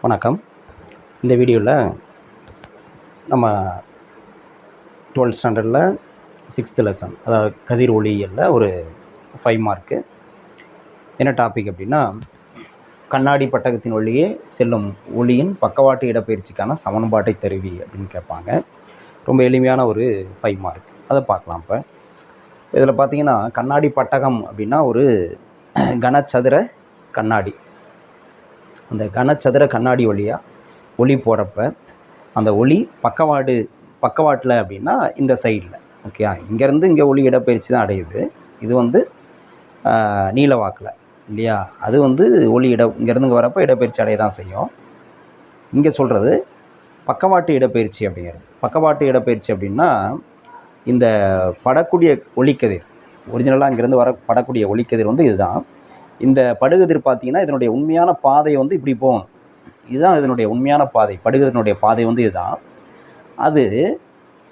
வணக்கம். இந்த வீடியோவில் நம்ம 12th ஸ்டாண்டர்டில் 6th லெசன், அதாவது கதிர் ஒளியியலில் ஒரு 5 மார்க்கு. என்ன டாபிக் அப்படின்னா, கண்ணாடி பட்டகத்தின் வழியே செல்லும் ஒளியின் பக்கவாட்டு இடப்பெயர்ச்சிக்கான சமன்பாட்டை தருவி அப்படின்னு கேட்பாங்க. ரொம்ப எளிமையான ஒரு 5 மார்க். அதை பார்க்கலாம். இப்போ இதில் பார்த்தீங்கன்னா, கண்ணாடி பட்டகம் அப்படின்னா ஒரு கனச்சதுர கண்ணாடி. அந்த கனச்சதுர கண்ணாடி வழியாக ஒளி போகிறப்ப அந்த ஒளி பக்கவாட்டில் அப்படின்னா இந்த சைடில், ஓகே, இங்கேருந்து இங்கே ஒளி இடப்பெயர்ச்சி தான் அடையுது. இது வந்து நீளவாக்கில் இல்லையா, அது வந்து ஒளி இங்கேருந்து இங்கே வரப்போ இடப்பெயர்ச்சி அடைய தான் செய்யும். இங்கே சொல்கிறது பக்கவாட்டு இடப்பெயர்ச்சி அப்படிங்கிறது. பக்கவாட்டு இடப்பெயர்ச்சி அப்படின்னா இந்த படக்கூடிய ஒளிக்கதிர், ஒரிஜினலாக இங்கேருந்து படக்கூடிய ஒளிக்கதிர் வந்து இதுதான். இந்த படுகதிர் பார்த்தீங்கன்னா இதனுடைய உண்மையான பாதை வந்து இப்படி போகணும். இதுதான் இதனுடைய உண்மையான பாதை. படுகதிரினுடைய பாதை வந்து இதுதான். அது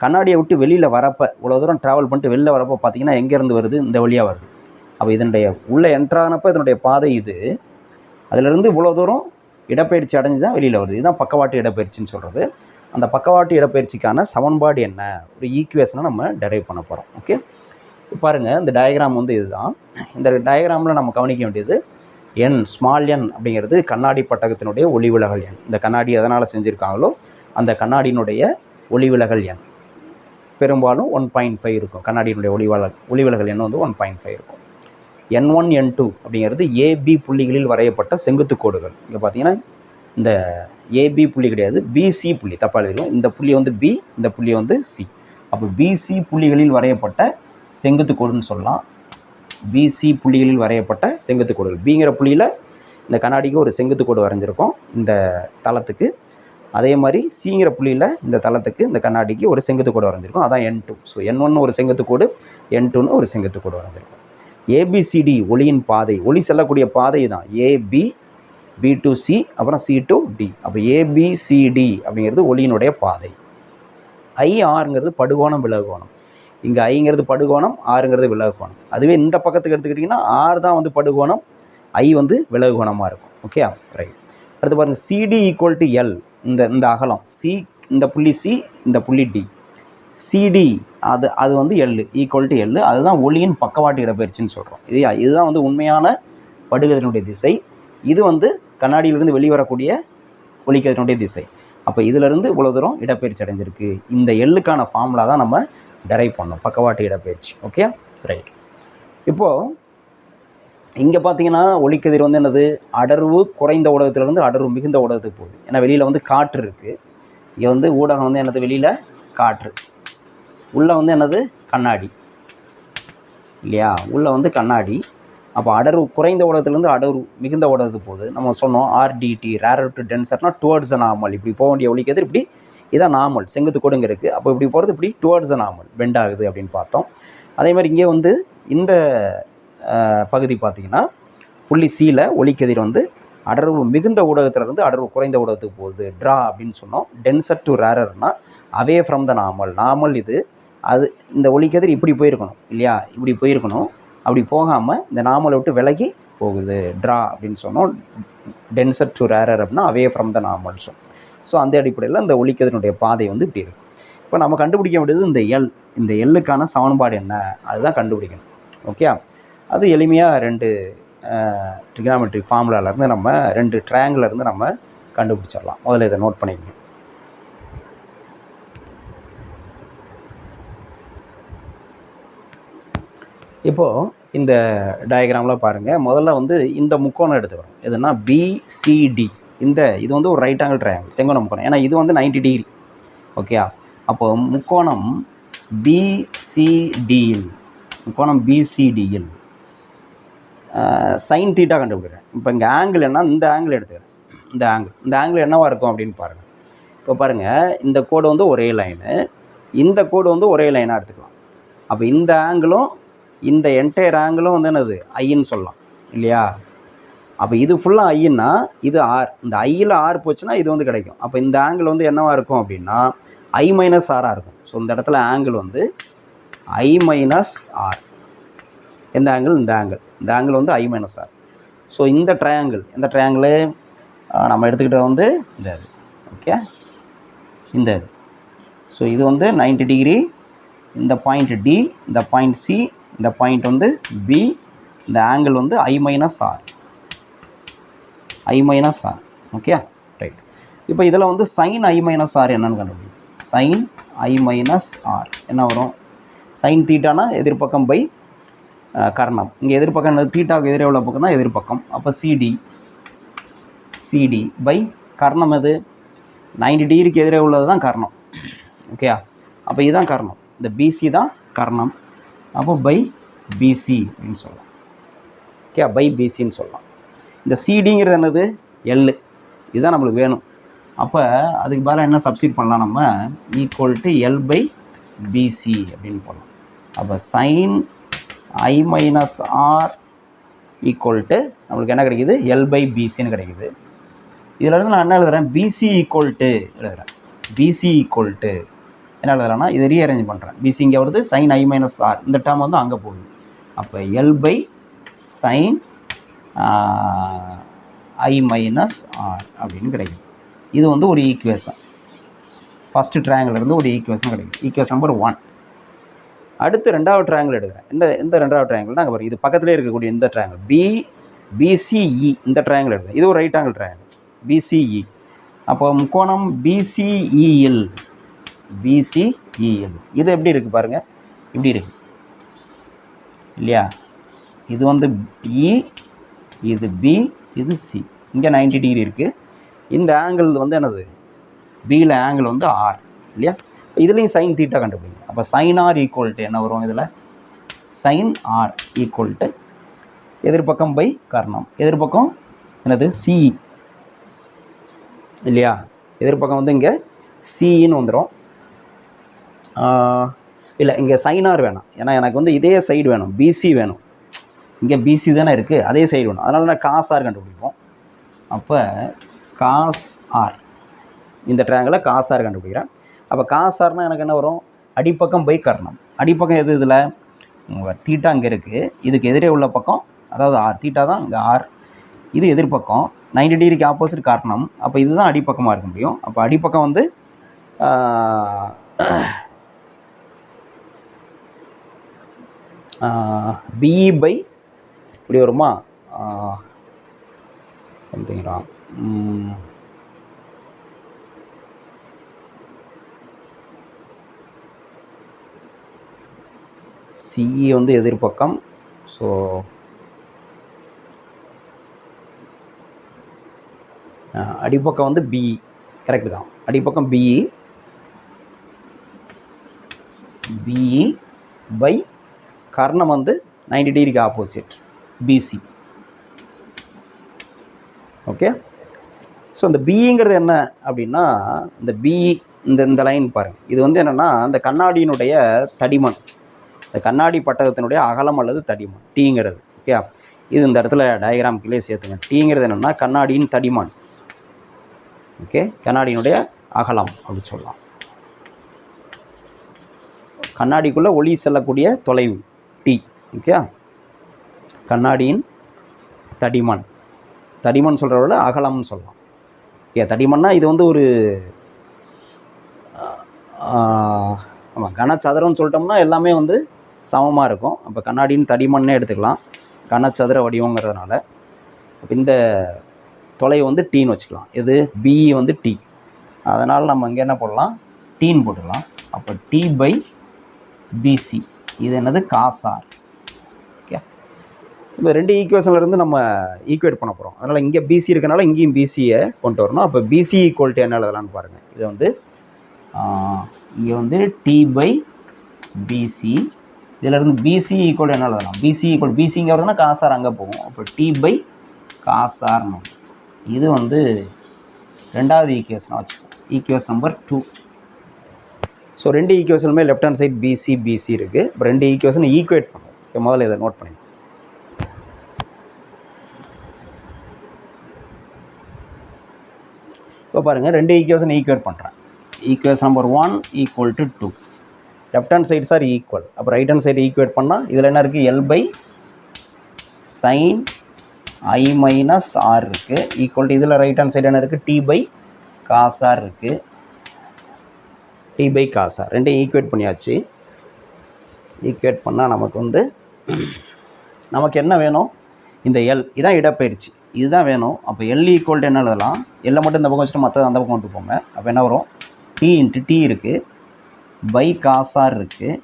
கண்ணாடியை விட்டு வெளியில் வரப்போ, இவ்வளோ தூரம் ட்ராவல் பண்ணிட்டு வெளியில் வரப்போ பார்த்தீங்கன்னா எங்கேருந்து வருது? இந்த வழியாக வருது. அப்போ இதனுடைய உள்ளே என்ட்ரானப்போ இதனுடைய பாதை இது. அதிலிருந்து இவ்வளோ தூரம் இடப்பெயர்ச்சி அடைஞ்சு தான் வெளியில் வருது. இதுதான் பக்கவாட்டு இடப்பெயர்ச்சின்னு சொல்கிறது. அந்த பக்கவாட்டு இடப்பெயர்ச்சிக்கான சமன்பாடு என்ன, ஒரு ஈக்குவேஷனை நம்ம டெரைவ் பண்ண போகிறோம். ஓகே, பாருங்கள், இந்த டயக்ராம் வந்து இதுதான். இந்த டயக்ராமில் நம்ம கவனிக்க வேண்டியது என், ஸ்மால் என் அப்படிங்கிறது கண்ணாடி பட்டகத்தினுடைய ஒளிவிலகல் எண். இந்த கண்ணாடி எதனால் செஞ்சுருக்காங்களோ அந்த கண்ணாடியினுடைய ஒளிவிலகல் எண் பெரும்பாலும் 1.5 இருக்கும். கண்ணாடியினுடைய ஒளிவிலகல் எண் வந்து 1.5 இருக்கும். N1 N2 அப்படிங்கிறது ஏபி புள்ளிகளில் வரையப்பட்ட செங்குத்து கோடுகள். இங்கே பார்த்தீங்கன்னா இந்த ஏபி புள்ளி கிடையாது, பிசி புள்ளி, தப்பாக எழுதிடும். இந்த புள்ளி வந்து பி, இந்த புள்ளி வந்து சி. அப்போ பிசி புள்ளிகளில் வரையப்பட்ட செங்குத்து கோடுன்னு சொல்லலாம். பிசி புள்ளிகளில் வரையப்பட்ட செங்குத்து கோடுகள். பிங்கிற புள்ளியில் இந்த கண்ணாடிக்கு ஒரு செங்குத்து கோடு வரைஞ்சிருக்கோம் இந்த தளத்துக்கு. அதே மாதிரி சிங்கிற புள்ளியில் இந்த தளத்துக்கு, இந்த கண்ணாடிக்கு ஒரு செங்குத்து கோடு வரைஞ்சிருக்கும். அதான் N2. ஸோ N1 ஒரு செங்குத்து கோடு, N2 ஒரு செங்குத்து கோடு வரைஞ்சிருக்கும். ஏபிசிடி ஒளியின் பாதை, ஒளி செல்லக்கூடிய பாதை தான் ஏபி, பி டு சி, அப்புறம் சி டு டி. அப்போ ஏபிசிடி அப்படிங்கிறது ஒளியினுடைய பாதை. ஐஆருங்கிறது படுகோணம் விலகுகோணம். இங்கே ஐங்கிறது படுகோணம், ஆறுங்கிறது விலகுகோணம். அதுவே இந்த பக்கத்துக்கு எடுத்துக்கிட்டிங்கன்னா ஆறு தான் வந்து படுகோணம், ஐ வந்து விலகுகோணமாக இருக்கும். Okay, right. அடுத்து பாருங்கள், சிடி ஈக்குவல் டு எல். இந்த அகலம் சி, இந்த புள்ளி சி, இந்த புள்ளி டி. சிடி அது வந்து எல், ஈக்குவல் டு எல். அதுதான் ஒளியின் பக்கவாட்டு இடப்பெயர்ச்சின்னு சொல்கிறோம். இதுதான் வந்து உண்மையான படுகதிரினுடைய திசை. இது வந்து கண்ணாடியிலிருந்து வெளிவரக்கூடிய ஒளிக்கதிரினுடைய திசை. அப்போ இதிலிருந்து இவ்வளோ தூரம் இடப்பெயர்ச்சி அடைஞ்சிருக்கு. இந்த எல்லுக்கான ஃபார்முலா தான் நம்ம டெரைவ் பண்ணோம், பக்கவாட்டு இடப்பெயர்ச்சி. Okay, right. இப்போது இங்கே பார்த்தீங்கன்னா ஒளிக்கதிர் வந்து என்னது, அடர்வு குறைந்த ஊடகத்திலிருந்து அடர்வு மிகுந்த ஊடகத்துக்கு போகுது. ஏன்னா வெளியில் வந்து காற்று இருக்குது. இங்கே வந்து ஊடகம் வந்து என்னது, வெளியில் காற்று, உள்ளே வந்து என்னது, கண்ணாடி இல்லையா, உள்ளே வந்து கண்ணாடி. அப்போ அடர்வு குறைந்த ஊடகத்திலேருந்து அடர்வு மிகுந்த ஊடகத்துக்கு போகுது. நம்ம சொன்னோம் ஆர்டிடி, ரேரர் டு டென்சர்னா டுவர்ட்ஸ் நார்மல். இப்படி போக வேண்டிய ஒளிக்கதிர் இப்படி, இதான் நார்மல், செங்குத்து கோடுங்க இருக்குது. அப்போ இப்படி போகிறது இப்படி டுவர்ட்ஸ் நார்மல், பெண்ட் ஆகுது அப்படின்னு பார்த்தோம். அதே மாதிரி இங்கே வந்து இந்த பகுதி பார்த்திங்கன்னா புள்ளி சியில் ஒளிக்கதிர் வந்து அடர்வு மிகுந்த ஊடகத்திலிருந்து அடர்வு குறைந்த ஊடகத்துக்கு போகுது, ட்ரா அப்படின்னு சொன்னோம். டென்சர் டு ரேரர்னா away from the normal. Normal இது, அது இந்த ஒளிக்கதிர் இப்படி போயிருக்கணும் இல்லையா, இப்படி போயிருக்கணும். அப்படி போகாமல் இந்த நார்மலை விட்டு விலகி போகுது, ட்ரா அப்படின்னு சொன்னோம். டென்சர் டு ரேரர் அப்படின்னா அவே ஃப்ரம் த நார்மல். ஸோ அந்த அடிப்படையில் இந்த ஒளிக்கதிரினுடைய பாதை வந்து இப்படி இருக்கும். இப்போ நம்ம கண்டுபிடிக்க வேண்டியது இந்த எல். இந்த எல்லுக்கான சமன்பாடு என்ன, அதுதான் கண்டுபிடிக்கணும். ஓகே, அது எளிமையாக 2 ட்ரிகனாமெட்ரிக் ஃபார்முலாவிலேருந்து நம்ம 2 ட்ரையாங்கிலேருந்து நம்ம கண்டுபிடிச்சிடலாம். முதல்ல இதை நோட் பண்ணிக்கணும். இப்போது இந்த டயக்ராமில் பாருங்கள், முதல்ல வந்து இந்த முக்கோணம் எடுத்துக்கிறோம். எதுனா பிசிடி. இது வந்து ஒரு ரைட் ஆங்கிள் ட்ரையாங்கிள், செங்கோண முக்கோணம். ஏன்னா இது வந்து 90 டிகிரி. ஓகே, அப்போது முக்கோணம் பிசிடியில், முக்கோணம் பிசிடியில் சைன் தீட்டா கண்டுபிடிக்கிறேன். இப்போ இங்கே ஆங்கிள் என்ன, இந்த ஆங்கிள் எடுத்துக்கிறேன். இந்த ஆங்கிள் என்னவாக இருக்கும் அப்படின்னு பாருங்கள். இப்போ பாருங்கள், இந்த கோடு வந்து ஒரே லைனு, இந்த கோடு வந்து ஒரே லைனாக எடுத்துக்கலாம். அப்போ இந்த ஆங்கிளும் இந்த என்டையர் ஆங்கிளும் வந்து என்னது, ஐன்னு சொல்லலாம் இல்லையா. அப்போ இது ஃபுல்லாக ஐன்னா இது ஆர், இந்த ஐயில் ஆர் போச்சுன்னா இது வந்து கிடைக்கும். அப்போ இந்த ஆங்கிள் வந்து என்னவாக இருக்கும் அப்படின்னா ஐ மைனஸ் ஆராக இருக்கும். ஸோ இந்த இடத்துல ஆங்கிள் வந்து ஐ மைனஸ் ஆர். எந்த ஆங்கிள், இந்த ஆங்கிள் வந்து ஐ மைனஸ் ஆர். ஸோ இந்த ட்ரையாங்கிள், எந்த ட்ரையாங்கிள், நம்ம எடுத்துக்கிட்டது வந்து இந்த இது. ஓகே, இந்த இது. ஸோ இது வந்து 90 டிகிரி, இந்த பாயிண்ட் டி, இந்த பாயிண்ட் சி, இந்த பாயிண்ட் வந்து பி, இந்த ஆங்கிள் வந்து I minus R. Okay right. இப்போ இதில் வந்து சைன் I மைனஸ் ஆர் என்னன்னு கண்டுபிடிக்கும். சைன் I மைனஸ் ஆர் என்ன வரும்? சைன் தீட்டானா எதிர்பக்கம் பை கர்ணம். இங்கே எதிர்பக்கம் தீட்டாவுக்கு எதிரே உள்ள பக்கம் தான் எதிர்பக்கம். அப்போ சிடி பை கர்ணம் எது? 90 டிகிரிக்கு எதிரே உள்ளது தான் கர்ணம். ஓகே, அப்போ இதுதான் கர்ணம். இந்த பிசி தான் கர்ணம். அப்போ பை பிசி அப்படின்னு சொல்லலாம். ஓகே, பை பிசின்னு சொல்லலாம். இந்த சிடிங்கிறது என்னது? எல். இதுதான் நம்மளுக்கு வேணும். அப்போ அதுக்கு பதிலாக என்ன சப்ஸ்டிட் பண்ணலாம் நம்ம? Equal to L by BC அப்படின்னு போடலாம். அப்போ sine I minus R equal to நம்மளுக்கு என்ன கிடைக்குது? எல் பை பிசின்னு கிடைக்குது. இதில் இருந்து நான் என்ன எழுதுகிறேன்? பிசி ஈக்குவல் டு எழுதுகிறேன். பிசி ஈக்குவல் டு என்ன எழுதுறேன்னா இதை ரீஅரேஞ்ச் பண்ணுறேன். பிசி இங்கே வருது, சைன் I மைனஸ் ஆர், இந்த டேர்ம் வந்து அங்கே போகுது. அப்போ L by sine I minus R அப்படின்னு கிடைக்கும். இது வந்து ஒரு ஈக்குவேஷன். ஃபஸ்ட்டு ட்ரையாங்கிலேருந்து ஒரு ஈக்குவேஷன் கிடைக்கும். Equation number 1. அடுத்து ரெண்டாவது ட்ரையாங்கிள் எடுக்கிறேன். இந்த ரெண்டாவது ட்ரையாங்கிள் தான் பாருங்கள். இது பக்கத்துலேயே இருக்கக்கூடிய இந்த ட்ரையாங்கிள் பிசிஇ, இந்த ட்ரையாங்கிள் எடுக்கிறேன். இது ஒரு ரைட் ஆங்கிள் ட்ரையாங்கிள் பிசிஇ. அப்போ முக்கோணம் பிசிஇஎல். இது எப்படி இருக்குது பாருங்கள், இப்படி இருக்குது இல்லையா? இது வந்து இ, இது பி, இது சி. இங்கே 90 டிகிரி இருக்குது. இந்த ஆங்கிள் வந்து என்னது? பியில் ஆங்கிள் வந்து ஆர் இல்லையா? இதுலேயும் சைன் தீட்டா கண்டுபிடிங்க. அப்போ சைன் ஆர் ஈக்குவல் டு என்ன வரும்? இதில் சைன் ஆர் ஈக்குவல் டு எதிர்பக்கம் பை கர்ணம். எதிர்பக்கம் என்னது? சி இல்லையா? எதிர்பக்கம் வந்து இங்கே சின்னு வந்துடும். இல்லை, இங்கே சைன் ஆர் வேணாம். ஏன்னா எனக்கு வந்து இதே சைடு வேணும், பிசி வேணும். இங்கே பிசி தானே இருக்குது, அதே சைடு வேணும். அதனால நான் காஸ் ஆர் கண்டுபிடிப்போம். அப்போ காஸ் ஆர், இந்த ட்ரையாங்கிளை காஸ் ஆர் கண்டுபிடிக்கிறேன். அப்போ காஸ் ஆர்னால் எனக்கு என்ன வரும்? அடிப்பக்கம் பை கர்ணம். அடிப்பக்கம் எது? இதில் தீட்டா இங்கே இருக்குது. இதுக்கு எதிரே உள்ள பக்கம் அதாவது ஆர். தீட்டா தான் இங்கே ஆர். இது எதிர்பக்கம் 90 டிகிரிக்கு ஆப்போசிட் கர்ணம். அப்போ இதுதான் அடிப்பக்கமாக இருக்க முடியும். அப்போ அடிப்பக்கம் வந்து பிஇ பை இப்படி வருமா? சம்திங்டா சிஇ வந்து எதிர்பக்கம். ஸோ அடிப்பக்கம் வந்து பிஇ. கரெக்டு தான், அடிப்பக்கம் பிஇ பை கர்ணம் வந்து 90 டிகிரிக்கு ஆப்போசிட் பிசி. ஓகே, ஸோ இந்த பிஇங்கிறது என்ன அப்படின்னா, இந்த பிஇ இந்த லைன் பாருங்கள். இது வந்து என்னென்னா இந்த கண்ணாடியினுடைய தடிமன், இந்த கண்ணாடி பட்டகத்தினுடைய அகலம் அல்லது தடிமன் டீங்கிறது. ஓகே, இது இந்த இடத்துல டயக்ராம் கீழே சேர்த்துங்க. டீங்கிறது என்னென்னா கண்ணாடியின் தடிமன். ஓகே, கண்ணாடியினுடைய அகலம் அப்படி சொல்லலாம். கண்ணாடிக்குள்ளே ஒளி செல்லக்கூடிய தொலைவு டி. ஓகே, கண்ணாடியின் தடிமன் சொல்கிறத விட அகலம்னு சொல்லலாம். ஓகே, தடிமன்னா இது வந்து ஒரு ஆமாம் கனச்சதுரம்னு சொல்லிட்டோம்னா எல்லாமே வந்து சமமாக இருக்கும். அப்போ கண்ணாடியின் தடிமன்னே எடுத்துக்கலாம், கனச்சதுர வடிவங்கிறதுனால. அப்போ இந்த தொலைவு வந்து டீன்னு வச்சுக்கலாம். இது பிஇ வந்து டி. அதனால் நம்ம இங்கே என்ன போடலாம்? டீன்னு போட்டுக்கலாம். அப்போ டி பை பிசி. இது என்னது? Cos R. ஓகே, இப்போ ரெண்டு ஈக்குவேஷன்லேருந்து நம்ம ஈக்குவேட் பண்ண போகிறோம். அதனால் இங்கே பிசி இருக்கனால இங்கேயும் பிசியை கொண்டு வரணும். அப்போ பிசி ஈக்குவல் டு என்ன எழுதலான்னு பாருங்கள். இது வந்து இங்கே வந்து டி பை பிசி. இதிலேருந்து பிசி ஈக்குவல் என்ன எழுதலாம்? பிசி ஈக்குவல் பிசிங்க வருதுன்னா காஸ் ஆர் அங்கே போகும். அப்போ டி பை காஸ் ஆர்னு. இது வந்து ரெண்டாவது ஈக்குவேஷனாக வச்சுக்கோம். Equation number 2. ஸோ ரெண்டு ஈக்குவேஷனுமே லெஃப்ட் ஹேண்ட் சைட் பிசி இருக்குது. இப்போ ரெண்டு ஈக்குவேஷன் ஈக்குவேட் பண்ணுவோம். இப்போ முதல்ல இதை நோட் பண்ணி இப்போ பாருங்கள், ரெண்டு ஈக்குவேஷன் ஈக்குவேட் பண்ணுறேன். Equation number 1 equal to 2. Left hand side sir equal. அப்போ ரைட் ஹேண்ட் சைடு ஈக்குவேட் பண்ணால் இதில் என்ன இருக்குது? L by sine I minus R இருக்குது ஈக்குவல் டு இதில் ரைட் ஹேண்ட் சைடு என்ன இருக்குது டி பை காஸ் ஆர் இருக்குது. டி பை காஸ் ஆர் ரெண்டையும் ஈக்குவேட் பண்ணியாச்சு. ஈக்குவேட் பண்ணால் நமக்கு வந்து நமக்கு என்ன வேணும், இந்த எல் இதான் இடப்பெயர்ச்சி இதுதான் வேணும். அப்போ எல் ஈக்குவல் டு என்ன எழுதலாம், எல்லை மட்டும் இந்த பக்கம் வச்சுட்டு மற்ற அந்த பக்கம் கொண்டு போங்க. அப்போ என்ன வரும், டி இன்ட்டு டி இருக்குது பை காஸ் ஆர் இருக்குது.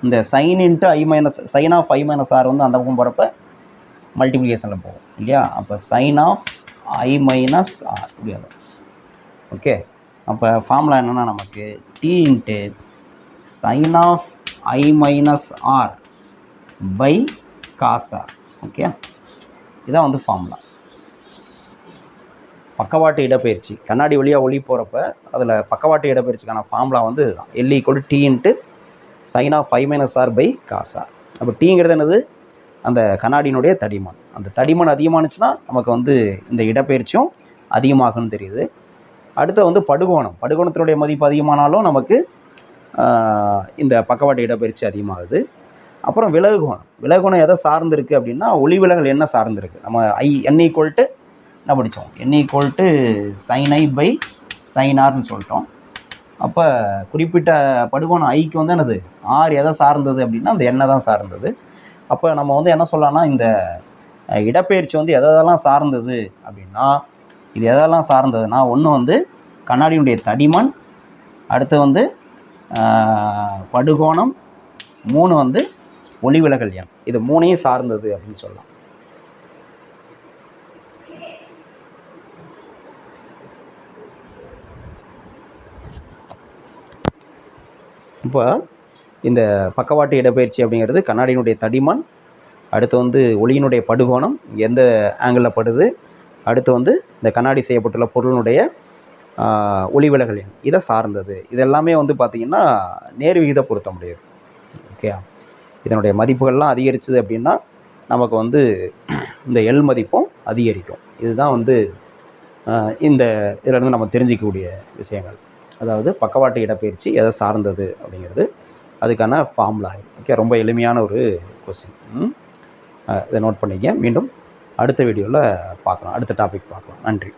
இந்த sine into I minus sine of I minus R வந்து அந்த பக்கம் போகிறப்ப மல்டிப்ளிகேஷனில் போகும் இல்லையா. அப்போ sine of I minus R முடியாது. ஓகே, அப்போ ஃபார்முலா என்னென்னா நமக்கு D into sine of I minus R by cos R. Okay, இதான் வந்து ஃபார்முலா. பக்கவாட்டு இடப்பெயர்ச்சி கண்ணாடி வழியாக ஒளி போகிறப்ப அதில் பக்கவாட்டு இடப்பெயர்ச்சிக்கான ஃபார்முலா வந்து இதுதான், L equal D into sine of I minus R by cos R. அப்போ டீங்கிறது என்னது, அந்த கண்ணாடியினுடைய தடிமன். அந்த தடிமன் அதிகமானுச்சுன்னா நமக்கு வந்து இந்த இடப்பெயர்ச்சியும் அதிகமாகும்னு தெரியுது. அடுத்து வந்து படுகோணம், படுகோணத்தினுடைய மதிப்பு அதிகமானாலும் நமக்கு இந்த பக்கவாட்டு இடப்பெயர்ச்சி அதிகமாகுது. அப்புறம் விலகுகோணம், விலகுகோணம் எதை சார்ந்திருக்கு அப்படின்னா ஒளி விலகல் என்ன சார்ந்திருக்கு. நம்ம என் ஈக்குவல் டு என்ன படித்தோம், n equal to sine I by sine ஆர்னு சொல்லிட்டோம். அப்போ குறிப்பிட்ட படுகோணம் ஐக்கு வந்து என்னது ஆர் எதை சார்ந்தது அப்படின்னா அந்த எண்ணெய் தான் சார்ந்தது. அப்போ நம்ம வந்து என்ன சொல்லலாம்னா இந்த இடப்பெயர்ச்சி வந்து எதெல்லாம் சார்ந்தது அப்படின்னா, இது எதெல்லாம் சார்ந்ததுன்னா ஒன்று வந்து கண்ணாடியினுடைய தடிமன், அடுத்து வந்து படுகோணம், 3 வந்து ஒளி விலகல் எண். இது 3ஐயும் சார்ந்தது அப்படின்னு சொல்லலாம். இப்போ இந்த பக்கவாட்டு இடப்பெயர்ச்சி அப்படிங்கிறது கண்ணாடியினுடைய தடிமன், அடுத்து வந்து ஒளியினுடைய படுகோணம் எந்த ஆங்கிளில் படுது, அடுத்து வந்து இந்த கண்ணாடி செய்யப்பட்டுள்ள பொருளினுடைய ஒளி விலகல் எண் இதை சார்ந்தது. இதெல்லாமே வந்து பார்த்திங்கன்னா நேர் விகித பொருத்த முடியாது. ஓகே, இதனுடைய மதிப்புகள்லாம் அதிகரிச்சது அப்படின்னா நமக்கு வந்து இந்த எல் மதிப்பும் அதிகரிக்கும். இதுதான் வந்து இந்த இதிலேருந்து நம்ம தெரிஞ்சிக்கக்கூடிய விஷயங்கள். அதாவது பக்கவாட்டு இடப்பெயர்ச்சி எதை சார்ந்தது அப்படிங்கிறது அதுக்கான ஃபார்முலா. ஓகே, ரொம்ப எளிமையான ஒரு கொஸ்டின். இதை நோட் பண்ணிக்க. மீண்டும் அடுத்த வீடியோவில் பார்க்கலாம், அடுத்த டாபிக் பார்க்கலாம். நன்றி.